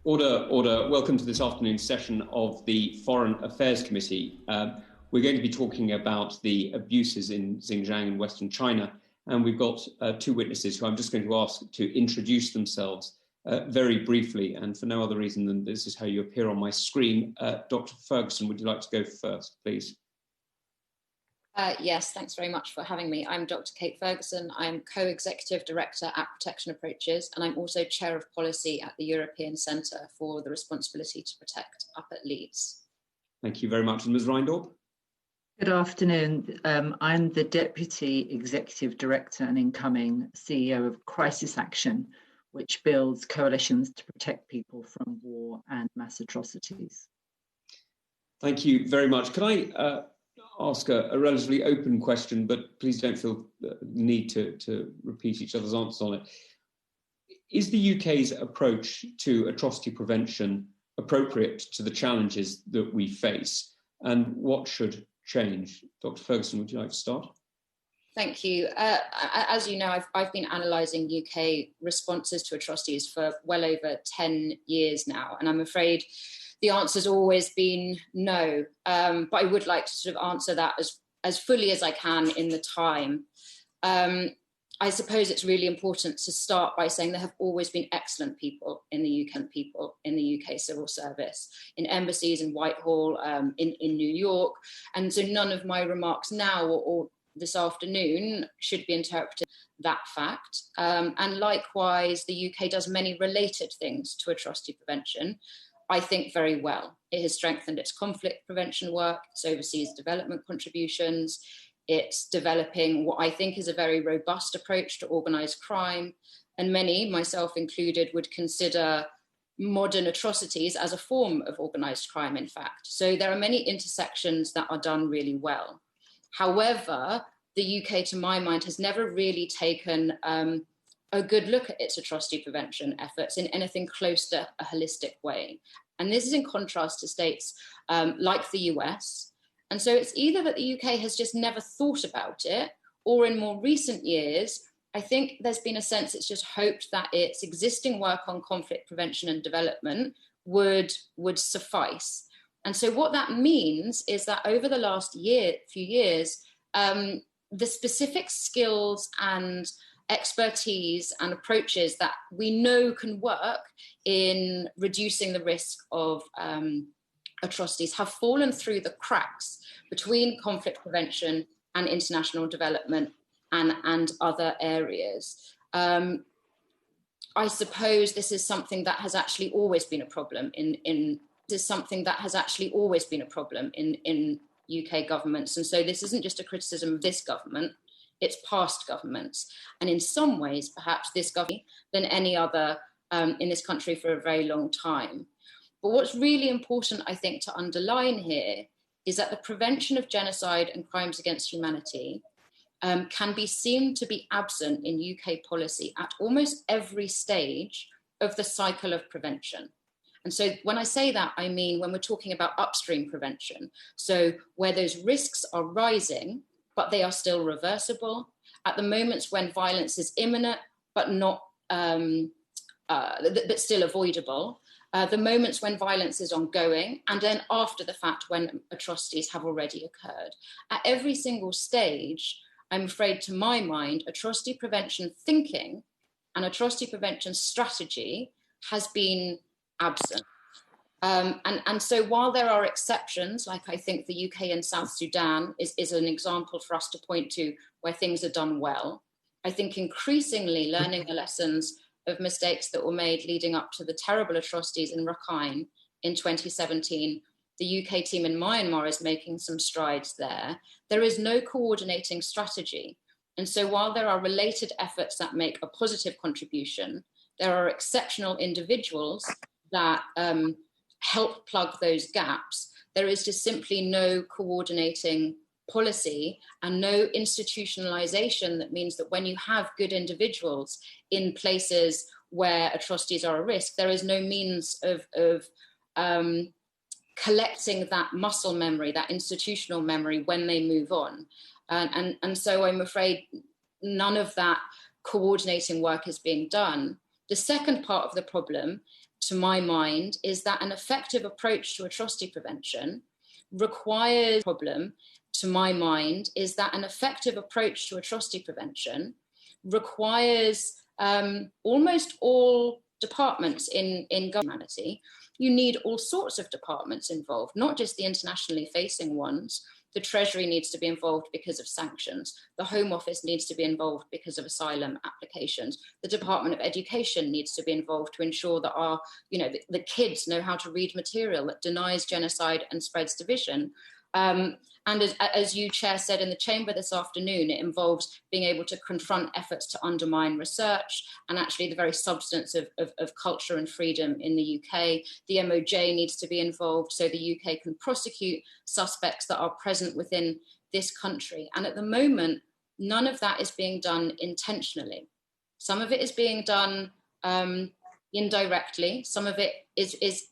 Order, order. Welcome to this afternoon's session of the Foreign Affairs Committee. We're going to be talking about the abuses in Xinjiang in Western China, and we've got two witnesses who I'm just going to ask to introduce themselves very briefly, and for no other reason than this is how you appear on my screen. Dr. Ferguson, would you like to go first, please? Yes, thanks very much for having me. I'm Dr. Kate Ferguson. I'm Co-Executive Director at Protection Approaches, and I'm also Chair of Policy at the European Centre for the Responsibility to Protect up at Leeds. Thank you very much. And Ms. Reindorp? Good afternoon. I'm the Deputy Executive Director and incoming CEO of Crisis Action, which builds coalitions to protect people from war and mass atrocities. Thank you very much. Can I ask a relatively open question, but please don't feel the need to repeat each other's answers on it. Is the UK's approach to atrocity prevention appropriate to the challenges that we face, and what should change? Dr. Ferguson, would you like to start? Thank you. As you know, I've been analysing UK responses to atrocities for well over 10 years now, and I'm afraid the answer's always been no, but I would like to sort of answer that as fully as I can in the time. I suppose it's really important to start by saying there have always been excellent people in the UK civil service, in embassies, in Whitehall, in New York, and so none of my remarks now or this afternoon should be interpreted that fact. And likewise, the UK does many related things to atrocity prevention, I think, very well. It has strengthened its conflict prevention work, its overseas development contributions, it's developing what I think is a very robust approach to organised crime, and many, myself included, would consider modern atrocities as a form of organised crime, in fact. So there are many intersections that are done really well. However, the UK, to my mind, has never really taken a good look at its atrocity prevention efforts in anything close to a holistic way. And this is in contrast to states like the US. And so it's either that the UK has just never thought about it, or in more recent years, I think there's been a sense it's just hoped that its existing work on conflict prevention and development would suffice. And so what that means is that over the last few years, the specific skills and expertise and approaches that we know can work in reducing the risk of atrocities have fallen through the cracks between conflict prevention and international development and other areas. I suppose this is something that has actually always been a problem in UK governments. And so this isn't just a criticism of this government, it's past governments. And in some ways, perhaps this government than any other in this country for a very long time. But what's really important, I think, to underline here is that the prevention of genocide and crimes against humanity can be seen to be absent in UK policy at almost every stage of the cycle of prevention. And so when I say that, I mean when we're talking about upstream prevention, so where those risks are rising, but they are still reversible, at the moments when violence is imminent, but not, but still avoidable, the moments when violence is ongoing, and then after the fact when atrocities have already occurred. At every single stage, I'm afraid, to my mind, atrocity prevention thinking and atrocity prevention strategy has been absent. And so while there are exceptions, like I think the UK and South Sudan is an example for us to point to where things are done well, I think increasingly learning the lessons of mistakes that were made leading up to the terrible atrocities in Rakhine in 2017, the UK team in Myanmar is making some strides there. There is no coordinating strategy. And so while there are related efforts that make a positive contribution, there are exceptional individuals that help plug those gaps. There is just simply no coordinating policy and no institutionalization that means that when you have good individuals in places where atrocities are a risk, there is no means of collecting that muscle memory, that institutional memory when they move on. And so I'm afraid none of that coordinating work is being done. The second part of the problem to my mind, is that an effective approach to atrocity prevention requires problem. To my mind, is that an effective approach to atrocity prevention requires almost all departments in government. You need all sorts of departments involved, not just the internationally facing ones. The Treasury needs to be involved because of sanctions. The Home Office needs to be involved because of asylum applications. The Department of Education needs to be involved to ensure that the kids know how to read material that denies genocide and spreads division. And as you, Chair, said in the chamber this afternoon, it involves being able to confront efforts to undermine research and actually the very substance of culture and freedom in the UK. The MOJ needs to be involved so the UK can prosecute suspects that are present within this country. And at the moment, none of that is being done intentionally. Some of it is being done indirectly. Some of it is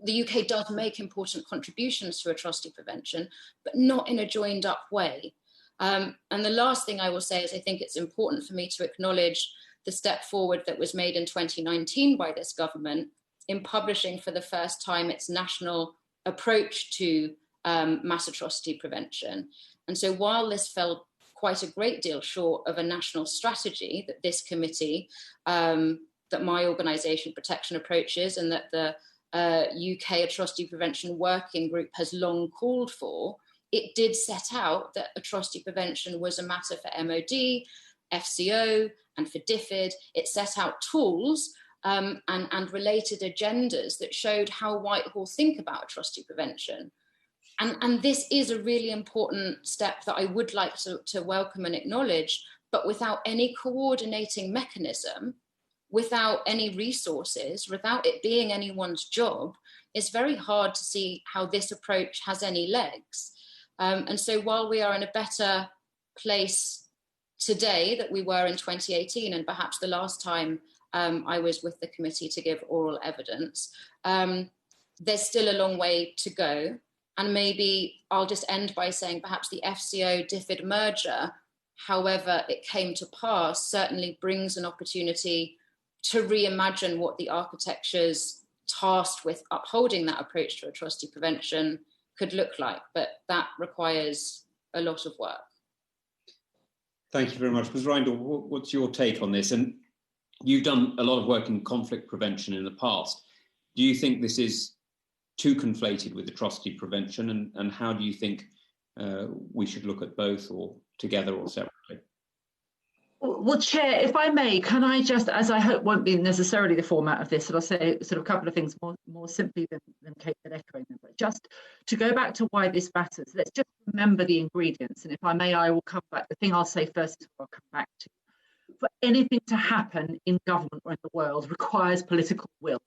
the UK does make important contributions to atrocity prevention, but not in a joined up way. And the last thing I will say is I think it's important for me to acknowledge the step forward that was made in 2019 by this government in publishing for the first time its national approach to mass atrocity prevention. And so while this fell quite a great deal short of a national strategy that this committee, that my organisation Protection Approaches and that the UK Atrocity Prevention Working Group has long called for, it did set out that atrocity prevention was a matter for MOD, FCO, and for DFID. It set out tools and related agendas that showed how Whitehall think about atrocity prevention. And this is a really important step that I would like to welcome and acknowledge, but without any coordinating mechanism, without any resources, without it being anyone's job, it's very hard to see how this approach has any legs. And so while we are in a better place today than we were in 2018, and perhaps the last time I was with the committee to give oral evidence, there's still a long way to go. And maybe I'll just end by saying perhaps the FCO-DFID merger, however it came to pass, certainly brings an opportunity to reimagine what the architectures tasked with upholding that approach to atrocity prevention could look like. But that requires a lot of work. Thank you very much. Ms. Reindl, what's your take on this? And you've done a lot of work in conflict prevention in the past. Do you think this is too conflated with atrocity prevention? And how do you think we should look at both, or together or separately? Well, Chair, if I may, can I just, as I hope won't be necessarily the format of this, but I'll say sort of a couple of things more simply than Kate had echoing them, but just to go back to why this matters, let's just remember the ingredients. And if I may, I will come back. The thing I'll say first is what I'll come back to. For anything to happen in government or in the world requires political will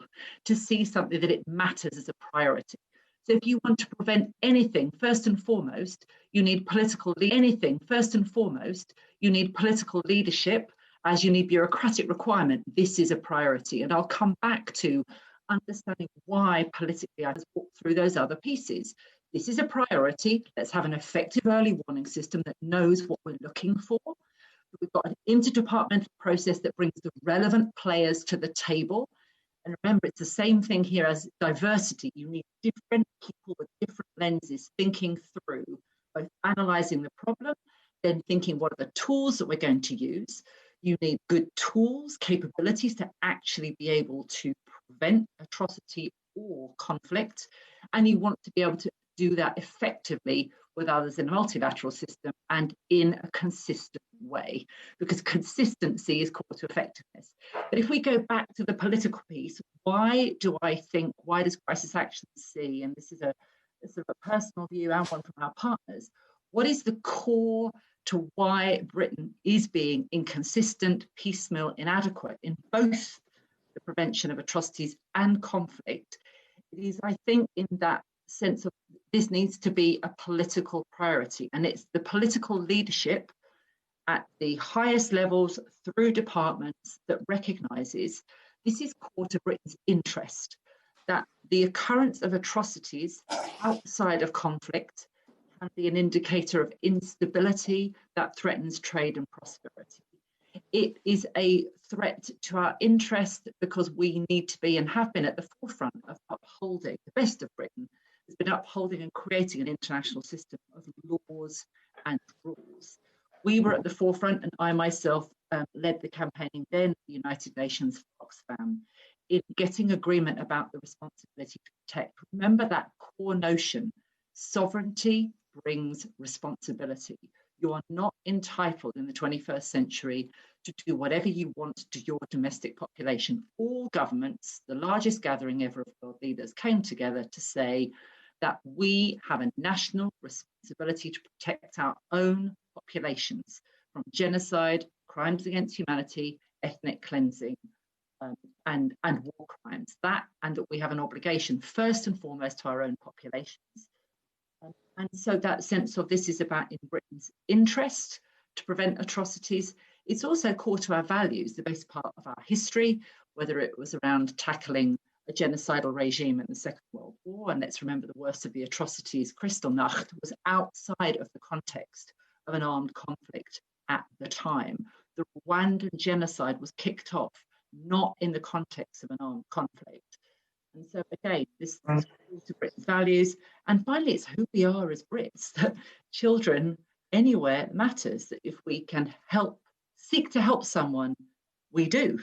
to see something that it matters as a priority. So if you want to prevent anything, first and foremost, you need political leadership, as you need bureaucratic requirement. This is a priority. And I'll come back to understanding why politically I just walked through those other pieces. This is a priority. Let's have an effective early warning system that knows what we're looking for. We've got an interdepartmental process that brings the relevant players to the table. And remember, it's the same thing here as diversity. You need different people with different lenses thinking through, both analysing the problem, then thinking what are the tools that we're going to use. You need good tools, capabilities to actually be able to prevent atrocity or conflict. And you want to be able to do that effectively with others in a multilateral system and in a consistent way, because consistency is core to effectiveness. But if we go back to the political piece, why does crisis action see, and this is a sort of a personal view and one from our partners, what is the core to why Britain is being inconsistent, piecemeal, inadequate in both the prevention of atrocities and conflict? It is, I think, in that sense of this needs to be a political priority, and it's the political leadership at the highest levels through departments that recognises this is core to Britain's interest, that the occurrence of atrocities outside of conflict can be an indicator of instability that threatens trade and prosperity. It is a threat to our interest because we need to be and have been at the forefront of upholding, the best of Britain has been upholding and creating an international system of laws and rules. We were at the forefront, and I myself led the campaigning then at the United Nations for Oxfam in getting agreement about the responsibility to protect. Remember that core notion: sovereignty brings responsibility. You are not entitled in the 21st century to do whatever you want to your domestic population. All governments, the largest gathering ever of world leaders, came together to say that we have a national responsibility to protect our own populations from genocide, crimes against humanity, ethnic cleansing, and war crimes. That, and that we have an obligation first and foremost to our own populations. And so that sense of this is about in Britain's interest to prevent atrocities. It's also core to our values, the best part of our history, whether it was around tackling a genocidal regime in the Second World War. And let's remember the worst of the atrocities, Kristallnacht, was outside of the context of an armed conflict at the time. The Rwandan genocide was kicked off not in the context of an armed conflict. And so again, this is to Britain's values. And finally, it's who we are as Brits, that children anywhere matters, that if we can seek to help someone, we do.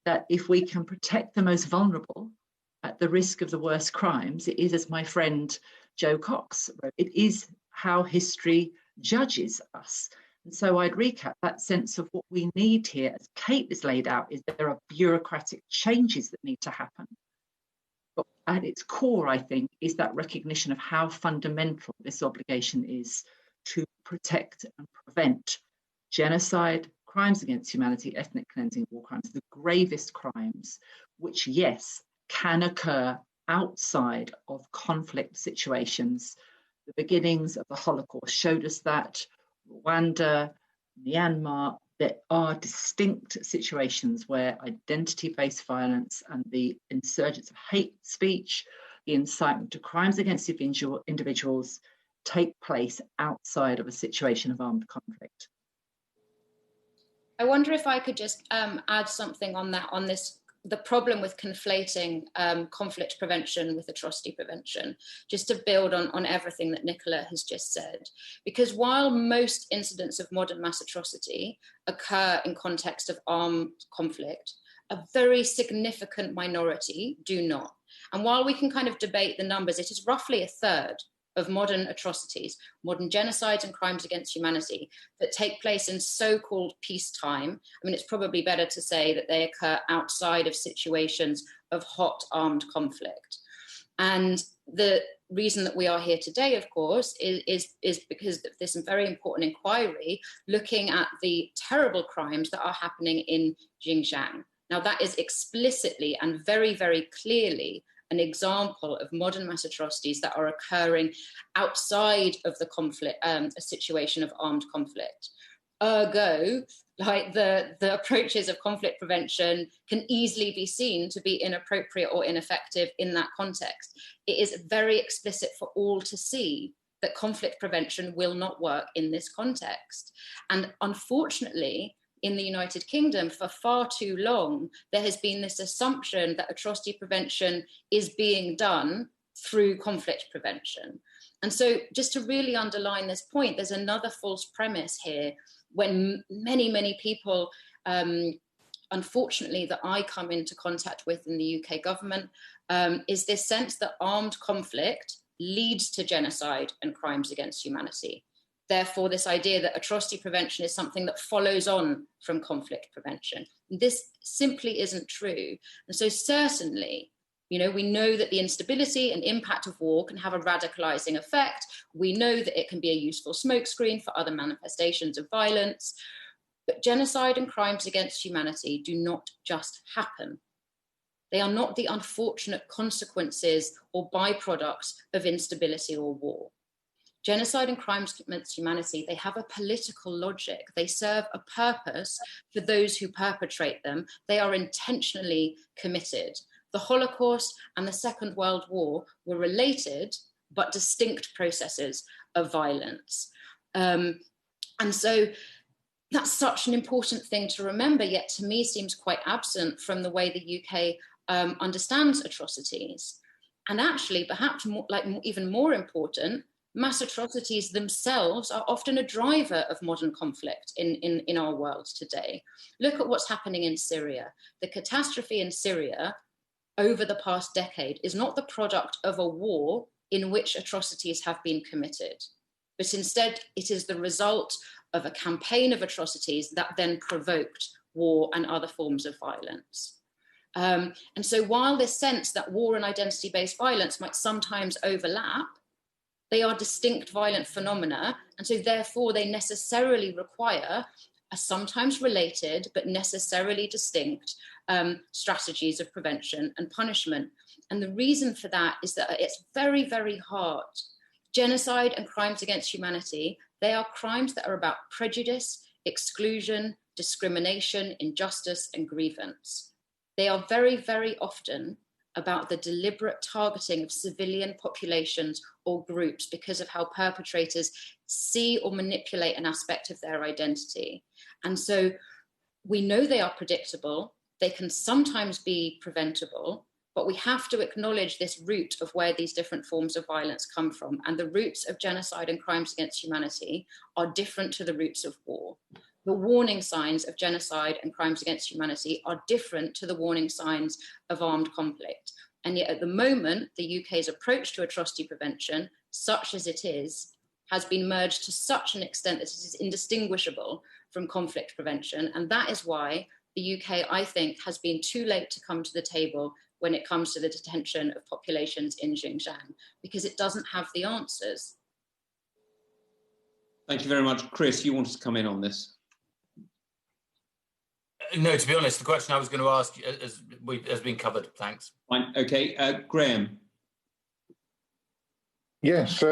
That if we can protect the most vulnerable at the risk of the worst crimes, it is, as my friend Jo Cox wrote, it is how history judges us. And so I'd recap that sense of what we need here, as Kate has laid out, is there are bureaucratic changes that need to happen. But at its core, I think, is that recognition of how fundamental this obligation is to protect and prevent genocide, crimes against humanity, ethnic cleansing, war crimes, the gravest crimes, which, yes, can occur outside of conflict situations. The beginnings of the Holocaust showed us that. Rwanda, Myanmar, there are distinct situations where identity-based violence and the insurgence of hate speech, the incitement to crimes against individuals take place outside of a situation of armed conflict. I wonder if I could just add something on that, on this, the problem with conflating conflict prevention with atrocity prevention, just to build on everything that Nicola has just said. Because while most incidents of modern mass atrocity occur in context of armed conflict, a very significant minority do not. And while we can kind of debate the numbers, it is roughly a third of modern atrocities, modern genocides and crimes against humanity that take place in so-called peacetime. I mean, it's probably better to say that they occur outside of situations of hot armed conflict. And the reason that we are here today, of course, is because of this very important inquiry looking at the terrible crimes that are happening in Xinjiang. Now, that is explicitly and very, very clearly an example of modern mass atrocities that are occurring outside of the conflict, a situation of armed conflict. Ergo, like the approaches of conflict prevention can easily be seen to be inappropriate or ineffective in that context. It is very explicit for all to see that conflict prevention will not work in this context. And unfortunately, in the United Kingdom, for far too long, there has been this assumption that atrocity prevention is being done through conflict prevention. And so just to really underline this point, there's another false premise here when many, many people, unfortunately, that I come into contact with in the UK government, is this sense that armed conflict leads to genocide and crimes against humanity. Therefore, this idea that atrocity prevention is something that follows on from conflict prevention. This simply isn't true. And so certainly, we know that the instability and impact of war can have a radicalizing effect. We know that it can be a useful smokescreen for other manifestations of violence. But genocide and crimes against humanity do not just happen. They are not the unfortunate consequences or byproducts of instability or war. Genocide and crimes against humanity, they have a political logic. They serve a purpose for those who perpetrate them. They are intentionally committed. The Holocaust and the Second World War were related but distinct processes of violence. And so that's such an important thing to remember, yet to me seems quite absent from the way the UK understands atrocities. And actually, perhaps even more important, mass atrocities themselves are often a driver of modern conflict in our world today. Look at what's happening in Syria. The catastrophe in Syria over the past decade is not the product of a war in which atrocities have been committed, but instead it is the result of a campaign of atrocities that then provoked war and other forms of violence. And so while this sense that war and identity-based violence might sometimes overlap, they are distinct violent phenomena, and so therefore they necessarily require a sometimes related but necessarily distinct strategies of prevention and punishment. And the reason for that is that it's very, very hard. Genocide and crimes against humanity, they are crimes that are about prejudice, exclusion, discrimination, injustice, and grievance. They are very, very often about the deliberate targeting of civilian populations or groups because of how perpetrators see or manipulate an aspect of their identity. And so we know they are predictable, they can sometimes be preventable, but we have to acknowledge this root of where these different forms of violence come from. And the roots of genocide and crimes against humanity are different to the roots of war. The warning signs of genocide and crimes against humanity are different to the warning signs of armed conflict. And yet at the moment, the UK's approach to atrocity prevention, such as it is, has been merged to such an extent that it is indistinguishable from conflict prevention. And that is why the UK, I think, has been too late to come to the table when it comes to the detention of populations in Xinjiang, because it doesn't have the answers. Thank you very much. Chris, you wanted to come in on this? No, to be honest, the question I was going to ask has been covered. Thanks. Fine. Okay. Graham. Yes.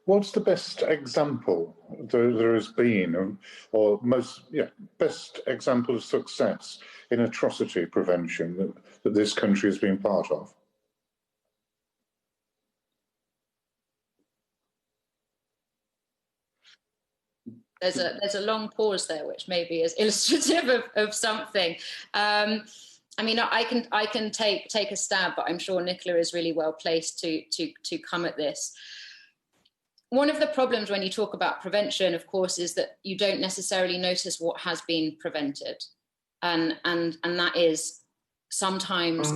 What's the best example there has been, or best example of success in atrocity prevention that this country has been part of? There's a long pause there, which maybe is illustrative of something. I mean, I can take a stab, but I'm sure Nicola is really well placed to come at this. One of the problems when you talk about prevention, of course, is that you don't necessarily notice what has been prevented, and that is sometimes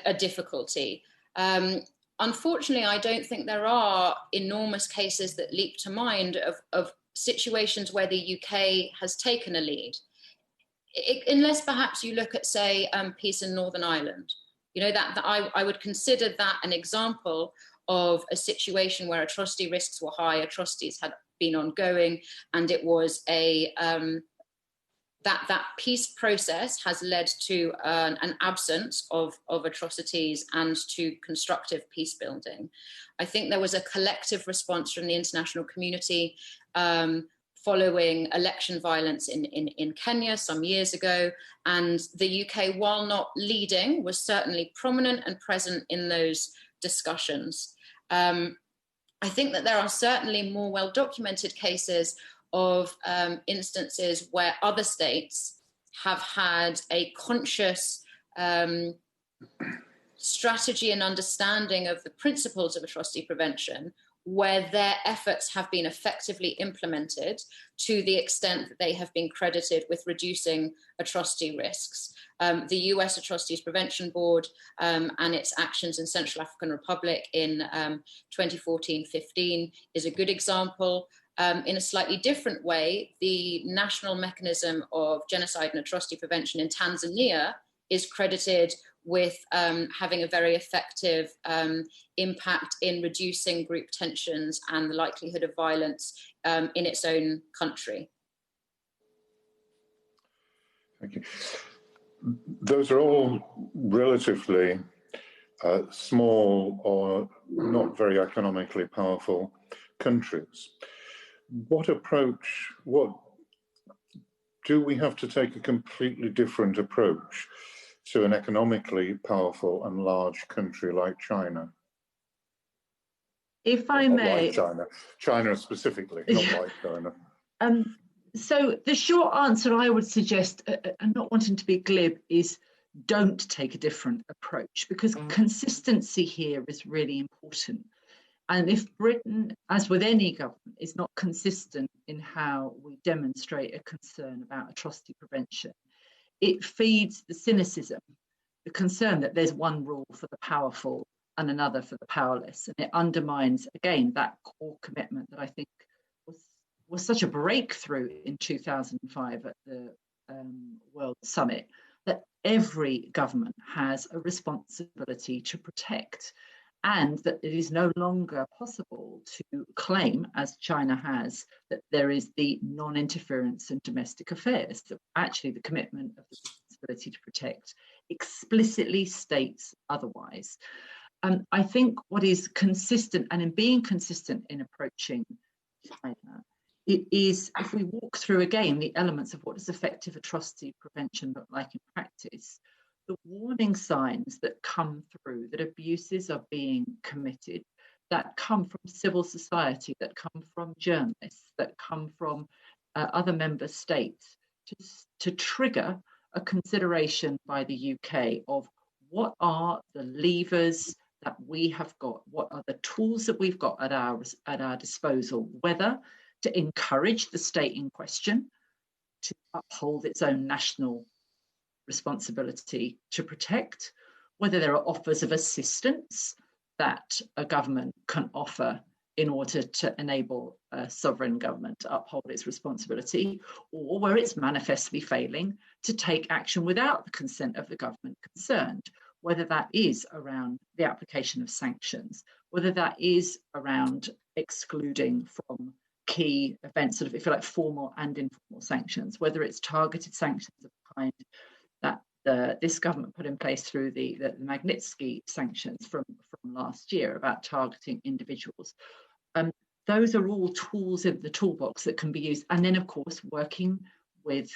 a difficulty. Unfortunately, I don't think there are enormous cases that leap to mind of situations where the UK has taken a lead, unless perhaps you look at, say, peace in Northern Ireland. You know, that I would consider that an example of a situation where atrocity risks were high, atrocities had been ongoing, and it was that peace process has led to an absence of atrocities and to constructive peace building. I think there was a collective response from the international community following election violence in Kenya some years ago. And the UK, while not leading, was certainly prominent and present in those discussions. I think that there are certainly more well-documented cases of instances where other states have had a conscious strategy and understanding of the principles of atrocity prevention, where their efforts have been effectively implemented to the extent that they have been credited with reducing atrocity risks. The US Atrocities Prevention Board and its actions in Central African Republic in 2014-15 is a good example. In a slightly different way, the National Mechanism of Genocide and Atrocity Prevention in Tanzania is credited with having a very effective impact in reducing group tensions and the likelihood of violence in its own country. Thank you. Those are all relatively small or not very economically powerful countries. What do we have to take a completely different approach to an economically powerful and large country like China? If I may, like China specifically, not like China. So the short answer I would suggest, and not wanting to be glib, is don't take a different approach, because consistency here is really important. And if Britain, as with any government, is not consistent in how we demonstrate a concern about atrocity prevention, it feeds the cynicism, the concern that there's one rule for the powerful and another for the powerless. And it undermines, again, that core commitment that I think was such a breakthrough in 2005 at the World Summit, that every government has a responsibility to protect, and that it is no longer possible to claim, as China has, that there is the non-interference in domestic affairs. So actually the commitment of the responsibility to protect explicitly states otherwise. I think what is consistent, and in being consistent in approaching China, it is, if we walk through again the elements of what does effective atrocity prevention look like in practice, the warning signs that come through that abuses are being committed, that come from civil society, that come from journalists, that come from other member states, to trigger a consideration by the UK of what are the levers that we have got, what are the tools that we've got at our disposal, whether to encourage the state in question to uphold its own national responsibility to protect, whether there are offers of assistance that a government can offer in order to enable a sovereign government to uphold its responsibility, or where it's manifestly failing to take action without the consent of the government concerned, whether that is around the application of sanctions, whether that is around excluding from key events, sort of, if you like, formal and informal sanctions, whether it's targeted sanctions of the kind that this government put in place through the Magnitsky sanctions from last year about targeting individuals. Those are all tools in the toolbox that can be used. And then, of course, working with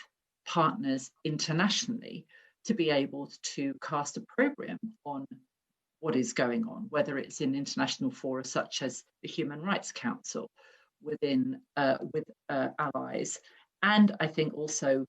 partners internationally to be able to cast opprobrium on what is going on, whether it's in international fora such as the Human Rights Council, with allies. And I think also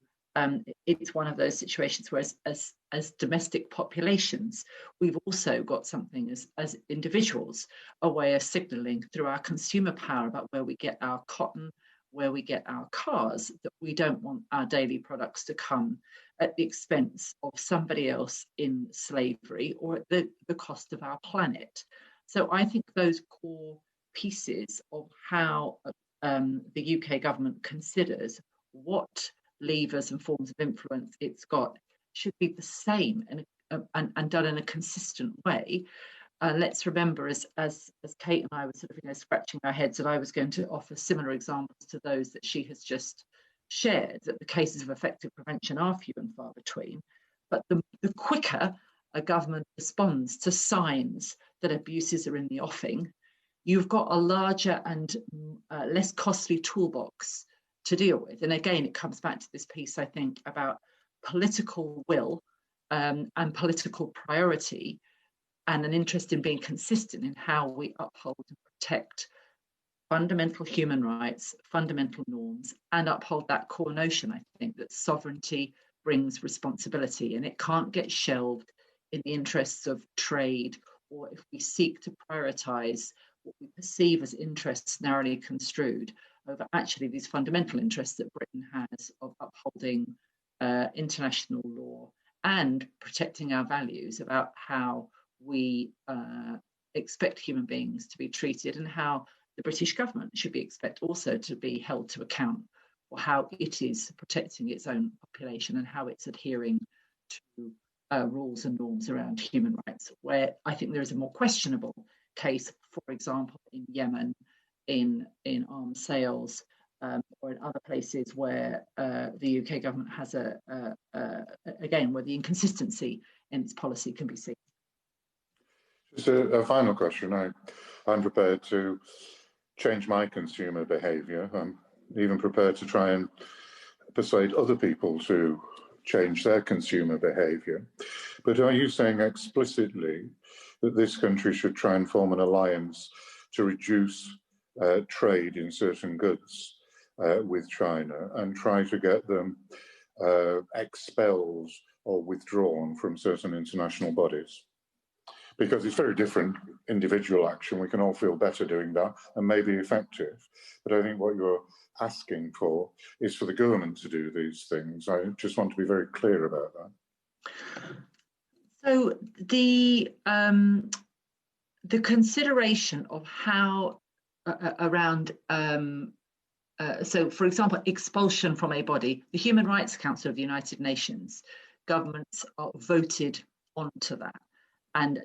it's one of those situations where as domestic populations, we've also got something as individuals, a way of signalling through our consumer power about where we get our cotton, where we get our cars, that we don't want our daily products to come at the expense of somebody else in slavery or at the cost of our planet. So I think those core pieces of how the UK government considers what levers and forms of influence it's got should be the same and done in a consistent way. Let's remember, as Kate and I were sort of scratching our heads, that I was going to offer similar examples to those that she has just shared, that the cases of effective prevention are few and far between. But the quicker a government responds to signs that abuses are in the offing, you've got a larger and less costly toolbox to deal with. And again, it comes back to this piece, I think, about political will and political priority, and an interest in being consistent in how we uphold and protect fundamental human rights, fundamental norms, and uphold that core notion, I think, that sovereignty brings responsibility, and it can't get shelved in the interests of trade, or if we seek to prioritise what we perceive as interests narrowly construed over actually these fundamental interests that Britain has of upholding international law and protecting our values about how we expect human beings to be treated, and how the British government should be expected also to be held to account for how it is protecting its own population and how it's adhering to rules and norms around human rights, where I think there is a more questionable case, for example, in Yemen, in arms sales, or in other places where the UK government has again, where the inconsistency in its policy can be seen. Just a final question. I'm prepared to change my consumer behaviour. I'm even prepared to try and persuade other people to change their consumer behaviour. But are you saying explicitly that this country should try and form an alliance to reduce trade in certain goods with China and try to get them expelled or withdrawn from certain international bodies. Because it's very different individual action. We can all feel better doing that and may be effective. But I think what you're asking for is for the government to do these things. I just want to be very clear about that. So the consideration of how around so, for example, expulsion from a body, the Human Rights Council of the United Nations, governments are voted onto that. And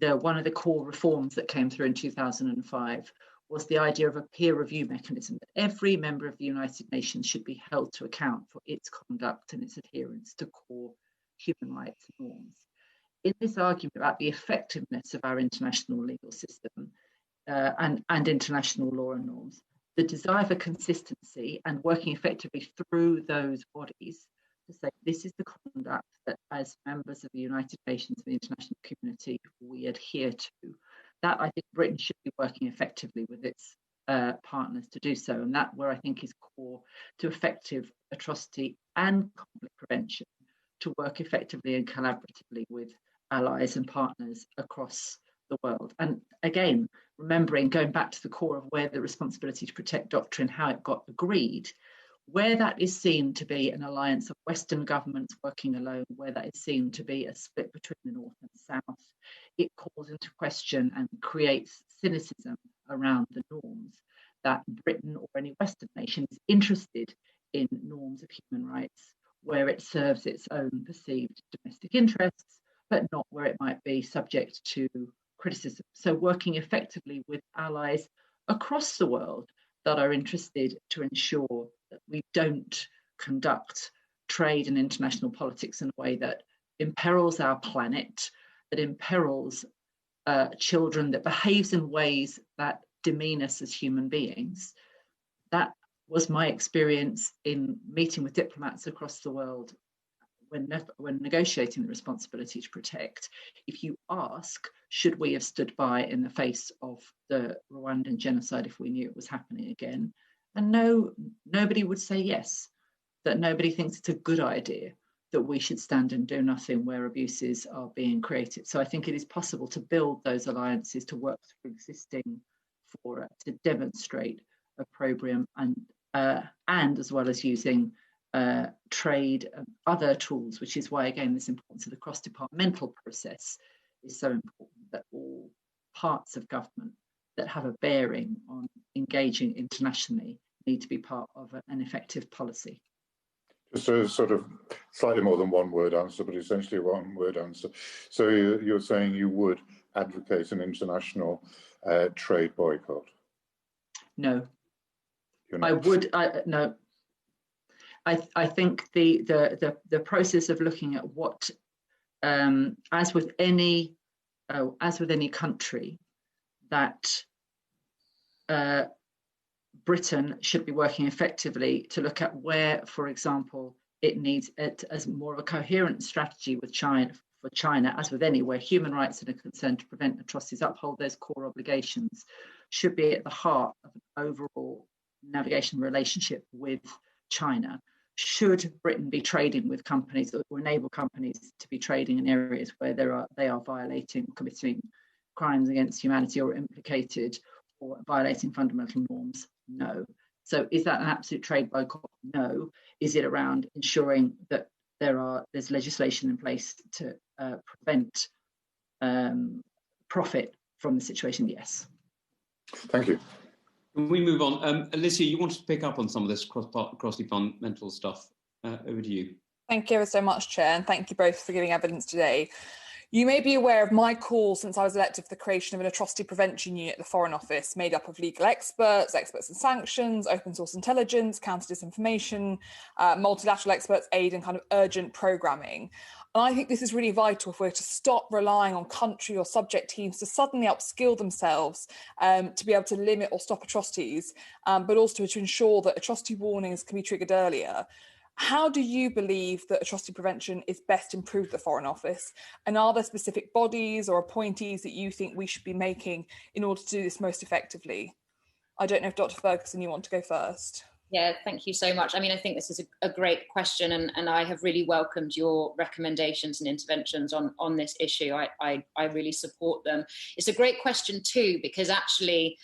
one of the core reforms that came through in 2005 was the idea of a peer review mechanism, that every member of the United Nations should be held to account for its conduct and its adherence to core human rights norms. In this argument about the effectiveness of our international legal system and international law and norms, the desire for consistency and working effectively through those bodies to say this is the conduct that as members of the United Nations, the international community, we adhere to, that I think Britain should be working effectively with its partners to do so. And that where I think is core to effective atrocity and conflict prevention, to work effectively and collaboratively with allies and partners across the world. And again, remembering, going back to the core of where the responsibility to protect doctrine, how it got agreed, where that is seen to be an alliance of Western governments working alone, where that is seen to be a split between the North and South, it calls into question and creates cynicism around the norms that Britain or any Western nation is interested in norms of human rights, where it serves its own perceived domestic interests, but not where it might be subject to criticism. So working effectively with allies across the world that are interested to ensure that we don't conduct trade and international politics in a way that imperils our planet, that imperils children, that behaves in ways that demean us as human beings. That was my experience in meeting with diplomats across the world when negotiating the responsibility to protect. If you ask, should we have stood by in the face of the Rwandan genocide if we knew it was happening again? And no, nobody would say yes, that nobody thinks it's a good idea that we should stand and do nothing where abuses are being created. So I think it is possible to build those alliances, to work through existing fora, to demonstrate opprobrium and as well as using trade and other tools, which is why, again, this importance of the cross-departmental process is so important, that all parts of government that have a bearing on engaging internationally need to be part of an effective policy. Just a sort of slightly more than one word answer, but essentially a one word answer. So you're saying you would advocate an international trade boycott? No. I would. No. I think the process of looking at what, as with any country, that Britain should be working effectively to look at where, for example, it needs it as more of a coherent strategy with China, for China, as with any, where human rights are concerned, to prevent atrocities, uphold those core obligations, should be at the heart of an overall navigation relationship with China. Should Britain be trading with companies or enable companies to be trading in areas where they are violating, committing crimes against humanity or implicated or violating fundamental norms? No. So is that an absolute trade boycott? No. Is it around ensuring that there's legislation in place to prevent profit from the situation? Yes. Thank you. Can we move on? Alicia, you wanted to pick up on some of this cross-departmental stuff. Over to you. Thank you ever so much, Chair, and thank you both for giving evidence today. You may be aware of my call since I was elected for the creation of an atrocity prevention unit at the Foreign Office, made up of legal experts, experts in sanctions, open source intelligence, counter-disinformation, multilateral experts, aid and kind of urgent programming. And I think this is really vital if we're to stop relying on country or subject teams to suddenly upskill themselves to be able to limit or stop atrocities, but also to ensure that atrocity warnings can be triggered earlier. How do you believe that atrocity prevention is best improved at the Foreign Office? And are there specific bodies or appointees that you think we should be making in order to do this most effectively? I don't know if Dr. Ferguson, you want to go first. Yeah, thank you so much. I mean, I think this is a great question, and I have really welcomed your recommendations and interventions on this issue. I really support them. It's a great question too, because actually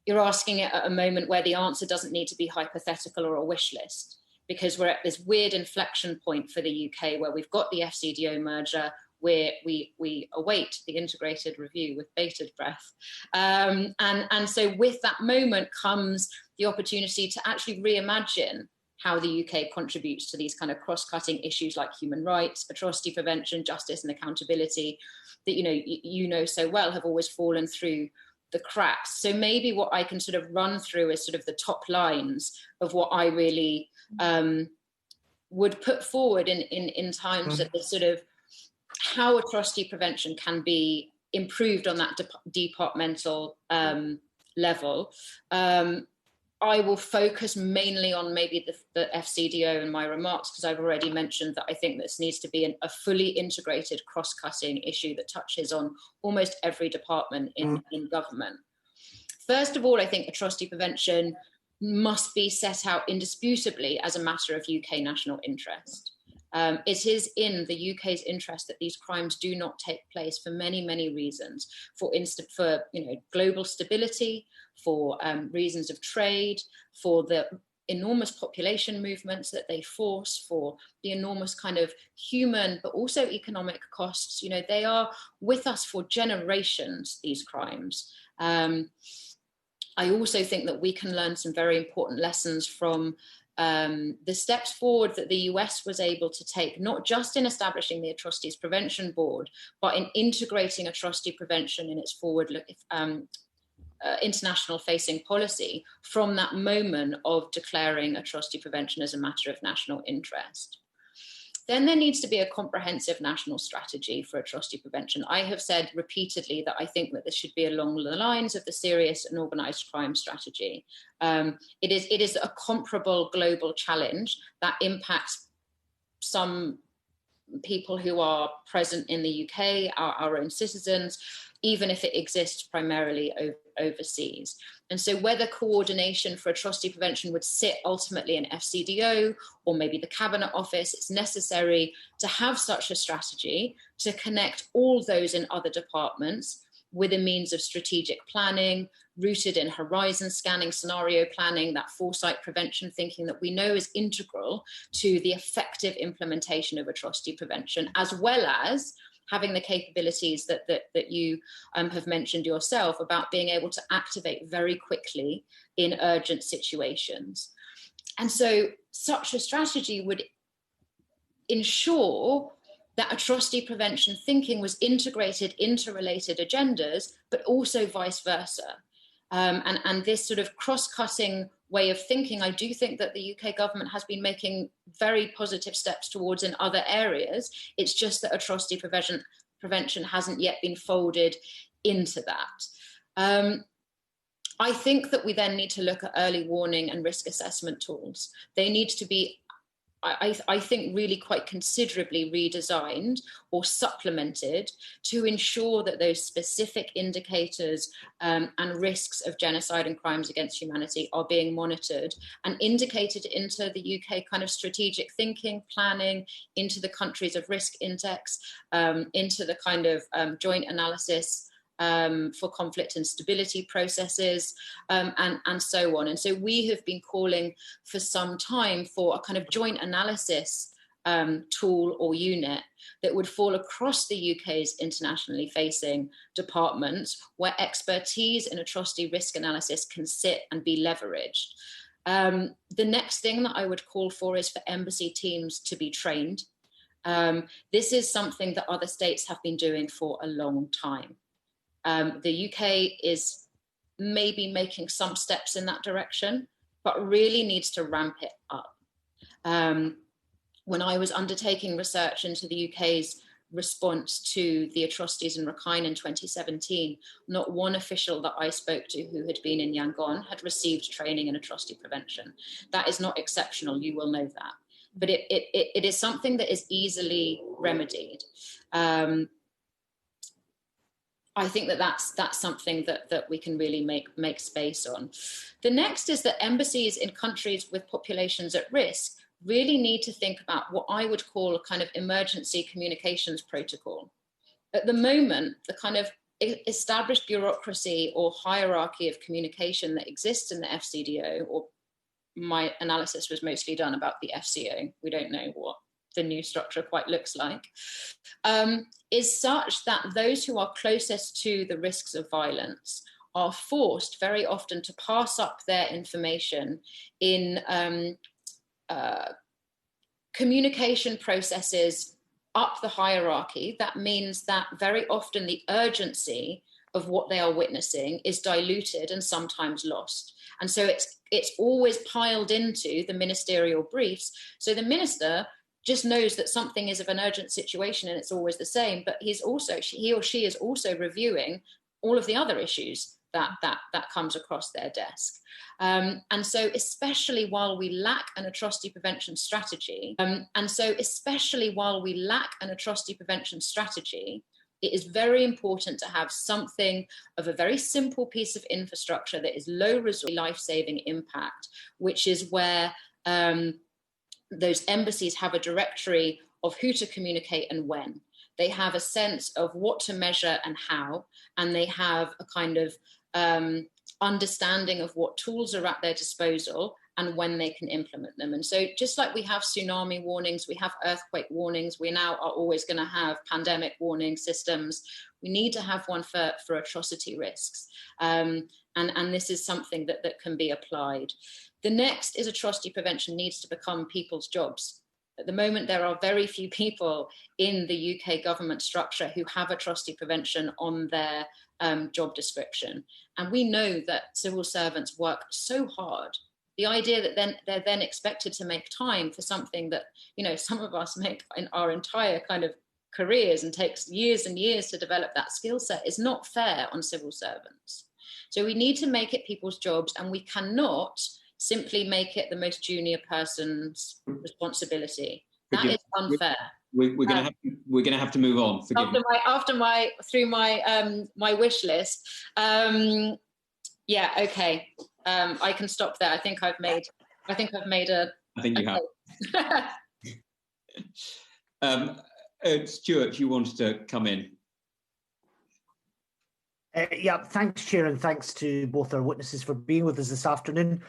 you're asking it at a moment where the answer doesn't need to be hypothetical or a wish list, because we're at this weird inflection point for the UK where we've got the FCDO merger, where we await the integrated review with bated breath. And so with that moment comes the opportunity to actually reimagine how the UK contributes to these kind of cross-cutting issues like human rights, atrocity prevention, justice and accountability that you know so well have always fallen through the cracks. So maybe what I can sort of run through is sort of the top lines of what I really would put forward in times of the sort of how atrocity prevention can be improved on that departmental level. I will focus mainly on maybe the FCDO in my remarks, because I've already mentioned that I think this needs to be a fully integrated cross-cutting issue that touches on almost every department in government. First of all, I think atrocity prevention must be set out indisputably as a matter of UK national interest. It is in the UK's interest that these crimes do not take place for many, many reasons. For global stability, for reasons of trade, for the enormous population movements that they force, for the enormous kind of human but also economic costs. They are with us for generations, these crimes. I also think that we can learn some very important lessons from the steps forward that the US was able to take, not just in establishing the Atrocities Prevention Board, but in integrating atrocity prevention in its international facing policy from that moment of declaring atrocity prevention as a matter of national interest. Then there needs to be a comprehensive national strategy for atrocity prevention. I have said repeatedly that I think that this should be along the lines of the serious and organised crime strategy. It is a comparable global challenge that impacts some people who are present in the UK, our own citizens, even if it exists primarily overseas. And so whether coordination for atrocity prevention would sit ultimately in FCDO or maybe the Cabinet Office, it's necessary to have such a strategy to connect all those in other departments with a means of strategic planning, rooted in horizon scanning, scenario planning, that foresight prevention thinking that we know is integral to the effective implementation of atrocity prevention, as well as having the capabilities that you have mentioned yourself about being able to activate very quickly in urgent situations. And so such a strategy would ensure that atrocity prevention thinking was integrated into related agendas, but also vice versa. And this sort of cross-cutting way of thinking, I do think that the UK government has been making very positive steps towards in other areas. It's just that atrocity prevention hasn't yet been folded into that. I think that we then need to look at early warning and risk assessment tools. They need to be, I think, really quite considerably redesigned or supplemented to ensure that those specific indicators and risks of genocide and crimes against humanity are being monitored and indicated into the UK kind of strategic thinking, planning, into the countries of risk index, into the kind of joint analysis for conflict and stability processes, and so on. And so we have been calling for some time for a kind of joint analysis tool or unit that would fall across the UK's internationally facing departments, where expertise in atrocity risk analysis can sit and be leveraged. The next thing that I would call for is for embassy teams to be trained. This is something that other states have been doing for a long time. The UK is maybe making some steps in that direction, but really needs to ramp it up. When I was undertaking research into the UK's response to the atrocities in Rakhine in 2017, not one official that I spoke to who had been in Yangon had received training in atrocity prevention. That is not exceptional, you will know that. But it is something that is easily remedied. I think that's something that we can really make space on. The next is that embassies in countries with populations at risk really need to think about what I would call a kind of emergency communications protocol. At the moment, the kind of established bureaucracy or hierarchy of communication that exists in the FCDO, or my analysis was mostly done about the FCO, we don't know what the new structure quite looks like, is such that those who are closest to the risks of violence are forced very often to pass up their information in communication processes up the hierarchy. That means that very often the urgency of what they are witnessing is diluted and sometimes lost. And so it's always piled into the ministerial briefs. So the minister just knows that something is of an urgent situation and it's always the same, but he or she is also reviewing all of the other issues that comes across their desk. And so especially while we lack an atrocity prevention strategy, it is very important to have something of a very simple piece of infrastructure that is low resource, life-saving impact, which is where those embassies have a directory of who to communicate and when. They have a sense of what to measure and how, and they have a kind of understanding of what tools are at their disposal and when they can implement them. And so just like we have tsunami warnings, we have earthquake warnings, we now are always going to have pandemic warning systems. We need to have one for atrocity risks. And this is something that can be applied. The next is atrocity prevention needs to become people's jobs. At the moment, there are very few people in the UK government structure who have atrocity prevention on their job description. And we know that civil servants work so hard. The idea that they're then expected to make time for something that, some of us make in our entire kind of careers and takes years and years to develop that skill set is not fair on civil servants. So we need to make it people's jobs, and we cannot simply make it the most junior person's responsibility. That is unfair. We're going to have to move on. Through my wish list. Yeah. Okay. I can stop there. I think I've made a. I think you have. Stuart, you wanted to come in. Yeah, thanks, Chair, and thanks to both our witnesses for being with us this afternoon.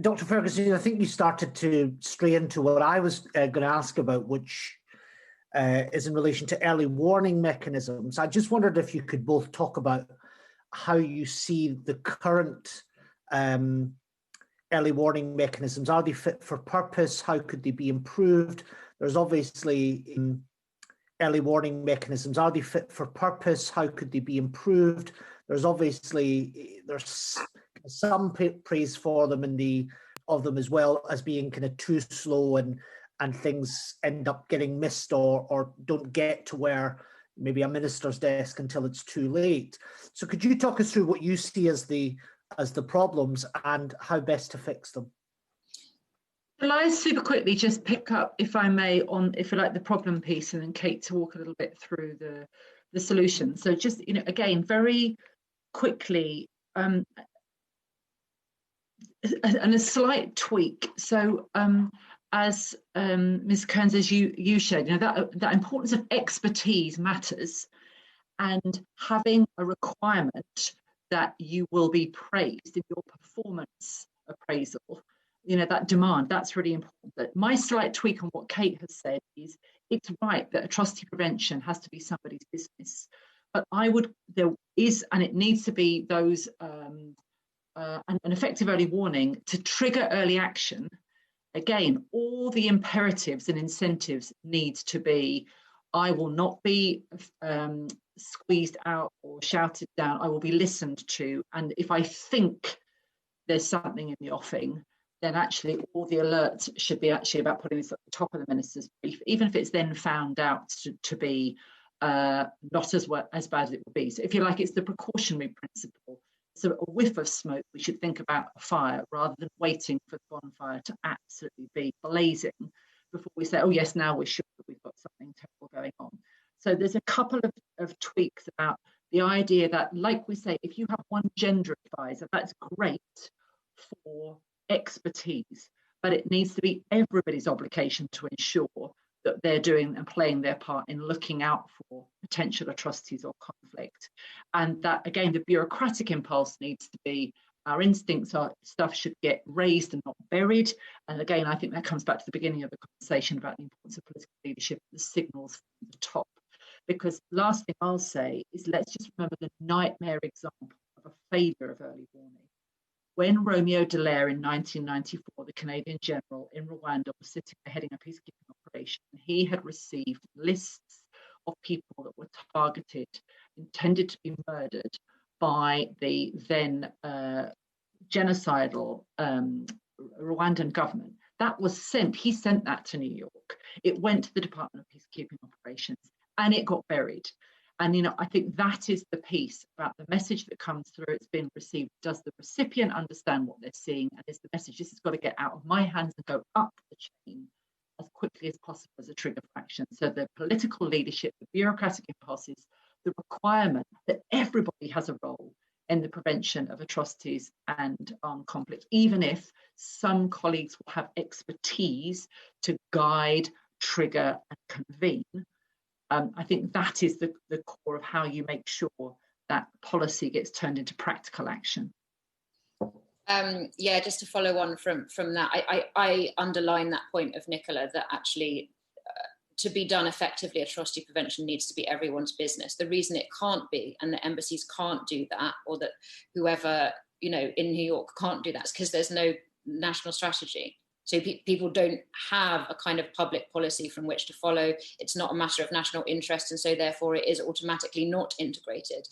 Dr. Ferguson, I think you started to stray into what I was going to ask about, which is in relation to early warning mechanisms. I just wondered if you could both talk about how you see the current early warning mechanisms. Are they fit for purpose? How could they be improved? There's obviously early warning mechanisms. Are they fit for purpose? How could they be improved? There's some praise for them of them as well as being kind of too slow and things end up getting missed or don't get to where maybe a minister's desk until it's too late. So could you talk us through what you see as the problems and how best to fix them? Well, I super quickly just pick up, if I may, on, if you like, the problem piece, and then Kate to walk a little bit through the solution. So just, again, very quickly, and a slight tweak. So as Ms. Kearns, as you shared, that importance of expertise matters, and having a requirement that you will be praised in your performance appraisal, that demand, that's really important. But my slight tweak on what Kate has said is, it's right that atrocity prevention has to be somebody's business. But there is, and it needs to be those, an effective early warning to trigger early action. Again, all the imperatives and incentives need to be, I will not be squeezed out or shouted down, I will be listened to. And if I think there's something in the offing, then actually all the alerts should be actually about putting this at the top of the minister's brief, even if it's then found out to be not as bad as it would be. So if you like, it's the precautionary principle. So a whiff of smoke, we should think about a fire rather than waiting for the bonfire to absolutely be blazing before we say, oh yes, now we're sure that we've got something terrible going on. So there's a couple of tweaks about The idea that, like we say, if you have one gender advisor, that's great for expertise, but it needs to be everybody's obligation to ensure that they're doing and playing their part in looking out for potential atrocities or conflict. And that, again, the bureaucratic impulse needs to be, our instincts are stuff should get raised and not buried. And again, I think that comes back to the beginning of the conversation about the importance of political leadership, the signals from the top. Because last thing I'll say is, let's just remember the nightmare example of a failure of early warning. When Romeo Dallaire in 1994, the Canadian general in Rwanda, was sitting there heading a peacekeeping operation, and he had received lists of people that were targeted, intended to be murdered by the then genocidal Rwandan government. That was sent, he sent that to New York. It went to the Department of Peacekeeping Operations and it got buried. And, you know, I think that is the piece about the message that comes through. It's been received. Does the recipient understand what they're seeing? And is the message, this has got to get out of my hands and go up the chain as quickly as possible as a trigger for action. So the political leadership, the bureaucratic impulses, the requirement that everybody has a role in the prevention of atrocities and armed conflict, even if some colleagues will have expertise to guide, trigger, and convene. I think that is the core of how you make sure that policy gets turned into practical action. Yeah, just to follow on from that, I underline that point of Nicola, that actually to be done effectively, atrocity prevention needs to be everyone's business. The reason it can't be, and the embassies can't do that, or that whoever, you know, in New York can't do that, is because there's no national strategy. So people don't have a kind of public policy from which to follow. It's not a matter of national interest, and so therefore it is automatically not integrated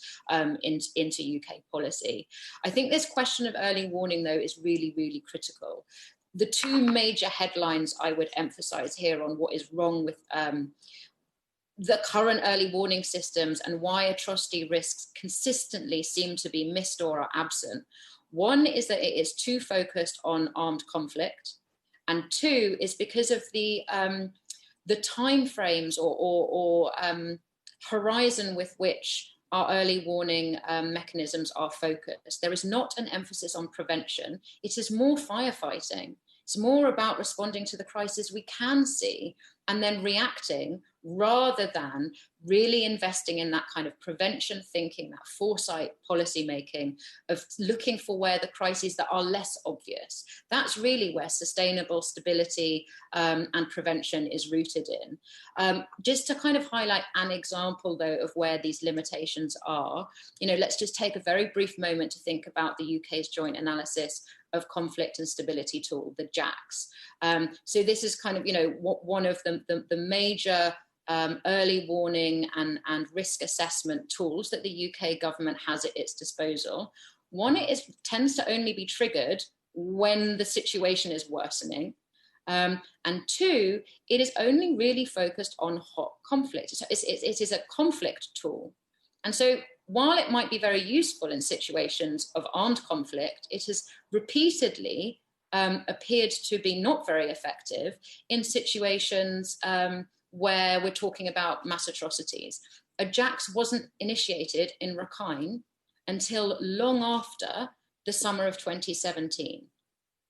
into UK policy. I think this question of early warning, though, is really, really critical. The two major headlines I would emphasize here on what is wrong with the current early warning systems and why atrocity risks consistently seem to be missed or are absent. One is that it is too focused on armed conflict. And two is because of the timeframes or horizon with which our early warning mechanisms are focused. There is not an emphasis on prevention. It is more firefighting. It's more about responding to the crisis we can see and then reacting, rather than really investing in that kind of prevention thinking, that foresight policy making of looking for where the crises that are less obvious. That's really where sustainable stability and prevention is rooted in. Just to kind of highlight an example, though, of where these limitations are, you know, let's just take a very brief moment to think about the UK's joint analysis of conflict and stability tool, the JAX. So this is kind of, you know, one of the major early warning and risk assessment tools that the UK government has at its disposal. One, it tends to only be triggered when the situation is worsening. And two, it is only really focused on hot conflict. It is a conflict tool. And so while it might be very useful in situations of armed conflict, it has repeatedly appeared to be not very effective in situations where we're talking about mass atrocities. A JAX wasn't initiated in Rakhine until long after the summer of 2017.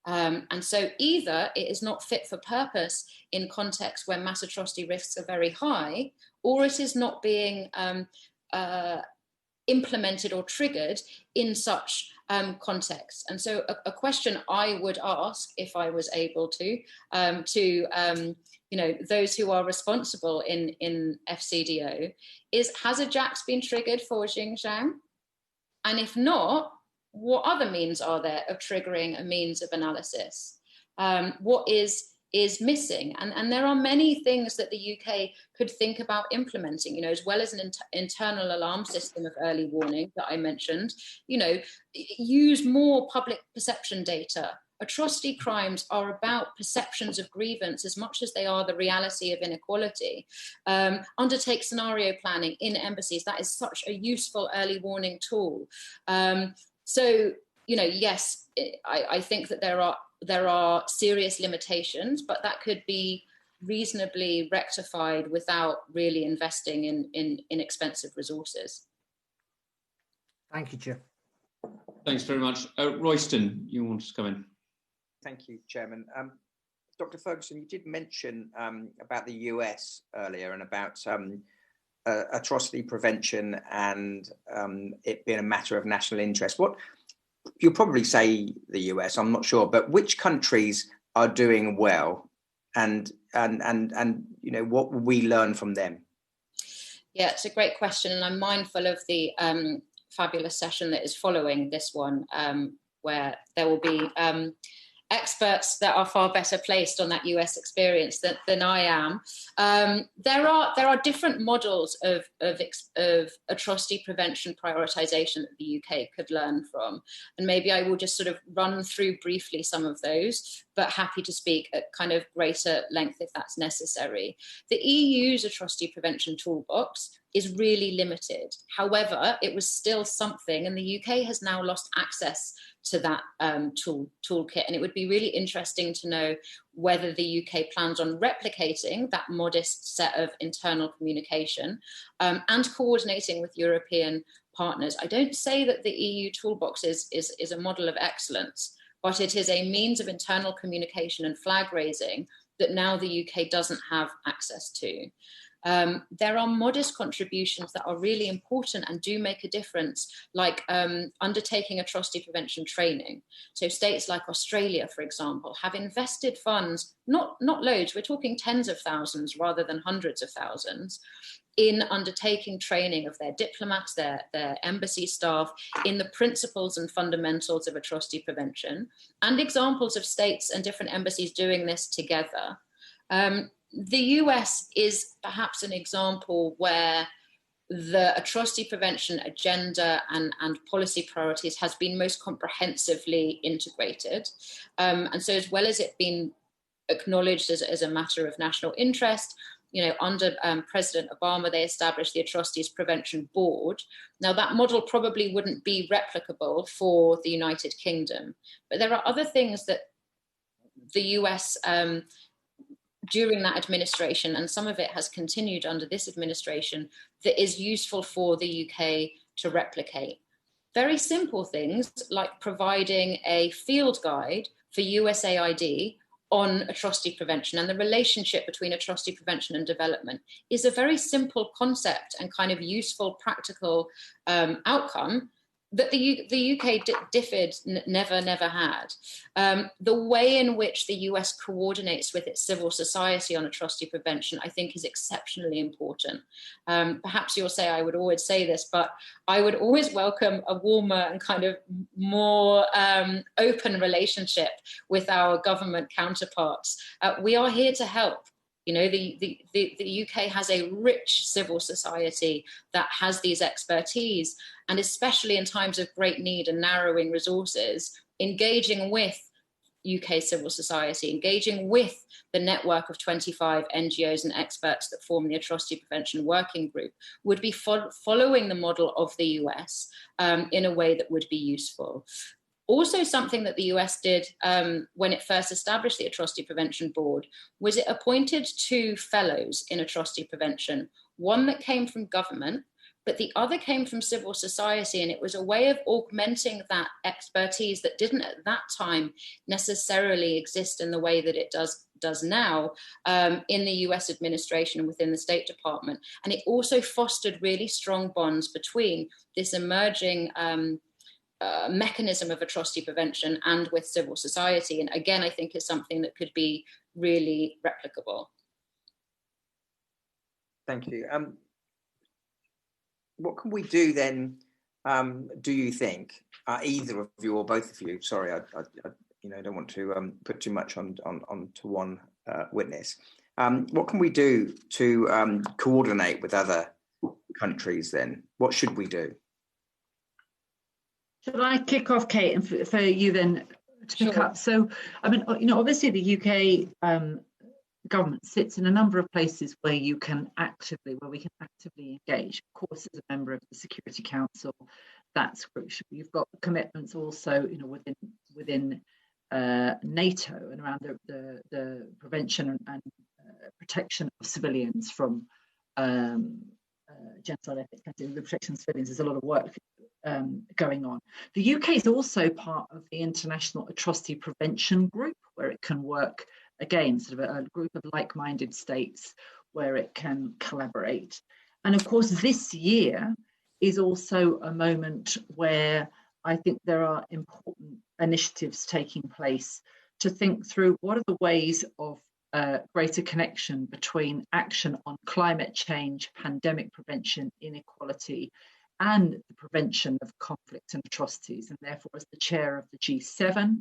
And so either it is not fit for purpose in contexts where mass atrocity risks are very high, or it is not being implemented or triggered in such contexts. And so a question I would ask, if I was able to you know, those who are responsible in FCDO is, has a JAX been triggered for Xinjiang? And if not, what other means are there of triggering a means of analysis? What is missing? And there are many things that the UK could think about implementing, you know, as well as an internal alarm system of early warning that I mentioned, you know, use more public perception data. Atrocity crimes are about perceptions of grievance as much as they are the reality of inequality. Undertake scenario planning in embassies. That is such a useful early warning tool. So, you know, yes, I think that there are serious limitations, but that could be reasonably rectified without really investing in expensive resources. Thank you, Chair. Thanks very much. Royston, you want to come in? Thank you, Chairman. Dr. Ferguson, you did mention about the US earlier and about atrocity prevention and it being a matter of national interest. What you'll probably say the US, I'm not sure, but which countries are doing well, and you know, what will we learn from them? Yeah, it's a great question, and I'm mindful of the fabulous session that is following this one, where there will be experts that are far better placed on that US experience than I am. There are different models of atrocity prevention prioritization that the UK could learn from. And maybe I will just sort of run through briefly some of those, but happy to speak at kind of greater length if that's necessary. The EU's atrocity prevention toolbox is really limited. However, it was still something, and the UK has now lost access to that toolkit. And it would be really interesting to know whether the UK plans on replicating that modest set of internal communication and coordinating with European partners. I don't say that the EU toolbox is a model of excellence, but it is a means of internal communication and flag raising that now the UK doesn't have access to. There are modest contributions that are really important and do make a difference, like undertaking atrocity prevention training. So states like Australia, for example, have invested funds, not loads, we're talking tens of thousands rather than hundreds of thousands, in undertaking training of their diplomats, their embassy staff, in the principles and fundamentals of atrocity prevention, and examples of states and different embassies doing this together. The US is perhaps an example where the atrocity prevention agenda and policy priorities has been most comprehensively integrated. And so as well as it being acknowledged as a matter of national interest, you know, under President Obama, they established the Atrocities Prevention Board. Now, that model probably wouldn't be replicable for the United Kingdom, but there are other things that the US during that administration, and some of it has continued under this administration, that is useful for the UK to replicate. Very simple things like providing a field guide for USAID on atrocity prevention, and the relationship between atrocity prevention and development is a very simple concept and kind of useful, practical outcome that the UK differed, never had. The way in which the US coordinates with its civil society on atrocity prevention, I think, is exceptionally important. Perhaps you'll say I would always say this, but I would always welcome a warmer and kind of more open relationship with our government counterparts. We are here to help. You know, the UK has a rich civil society that has these expertise, and especially in times of great need and narrowing resources, engaging with UK civil society, engaging with the network of 25 NGOs and experts that form the Atrocity Prevention Working Group would be following the model of the US in a way that would be useful. Also, something that the US did when it first established the Atrocity Prevention Board was it appointed 2 fellows in atrocity prevention, one that came from government, but the other came from civil society, and it was a way of augmenting that expertise that didn't at that time necessarily exist in the way that it does now in the US administration and within the State Department. And it also fostered really strong bonds between this emerging mechanism of atrocity prevention and with civil society. And again, I think is something that could be really replicable. Thank you. What can we do then, do you think, either of you or both of you, sorry, I don't want to put too much on to one witness. What can we do to coordinate with other countries then? What should we do? Should I kick off, Kate, and for you then to pick up? So, I mean, you know, obviously the UK government sits in a number of places where we can actively engage. Of course, as a member of the Security Council, that's crucial. You've got commitments also, you know, within NATO and around the prevention and protection of civilians from genocide, the protection of civilians. There's a lot of work going on. The UK is also part of the International Atrocity Prevention Group, where it can work, again, sort of a group of like-minded states where it can collaborate. And of course, this year is also a moment where I think there are important initiatives taking place to think through what are the ways of greater connection between action on climate change, pandemic prevention, inequality, and the prevention of conflict and atrocities. And therefore, as the chair of the G7,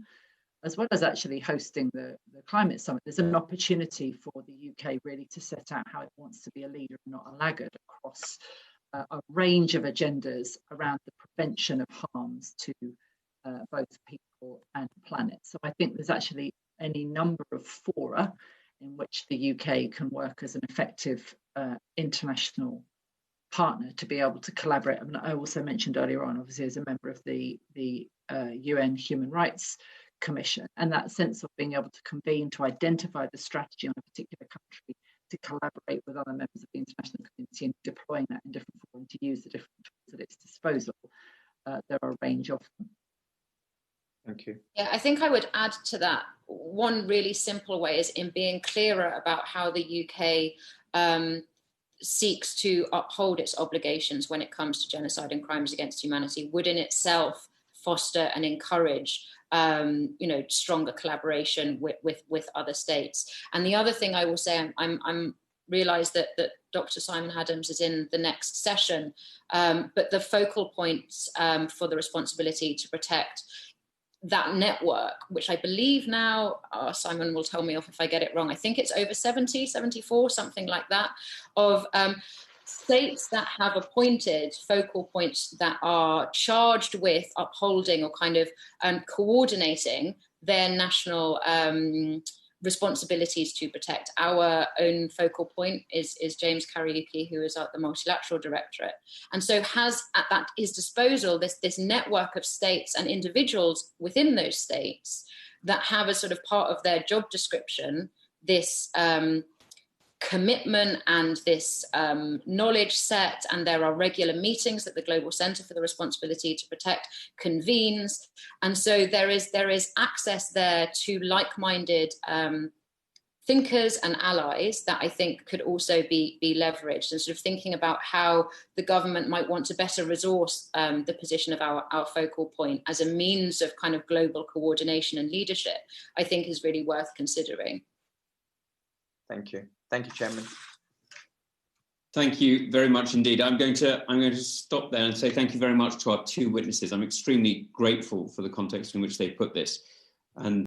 as well as actually hosting the climate summit, there's an opportunity for the UK really to set out how it wants to be a leader and not a laggard across a range of agendas around the prevention of harms to both people and planet. So I think there's actually any number of fora in which the UK can work as an effective international partner to be able to collaborate. I mean, I also mentioned earlier on, obviously, as a member of the UN Human Rights Commission, and that sense of being able to convene to identify the strategy on a particular country, to collaborate with other members of the international community and deploying that in different forms to use the different tools at its disposal. There are a range of them. Thank you. Yeah, I think I would add to that, one really simple way is in being clearer about how the UK seeks to uphold its obligations when it comes to genocide and crimes against humanity would in itself foster and encourage stronger collaboration with other states. And the other thing I will say, I'm realised that Dr. Simon Adams is in the next session, but the focal points for the responsibility to protect that network, which I believe now, Simon will tell me off if I get it wrong, I think it's over 70, 74, something like that, of states that have appointed focal points that are charged with upholding or kind of coordinating their national responsibilities to protect. Our own focal point is James Kariuki, who is at the Multilateral Directorate, and so has at his disposal this network of states and individuals within those states that have as sort of part of their job description this commitment and this knowledge set, and there are regular meetings that the Global Centre for the Responsibility to Protect convenes, and so there is access there to like-minded thinkers and allies that I think could also be leveraged, and sort of thinking about how the government might want to better resource the position of our focal point as a means of kind of global coordination and leadership, I think is really worth considering. Thank you. Thank you, Chairman. Thank you very much indeed. I'm going to stop there and say thank you very much to our two witnesses. I'm extremely grateful for the context in which they put this. And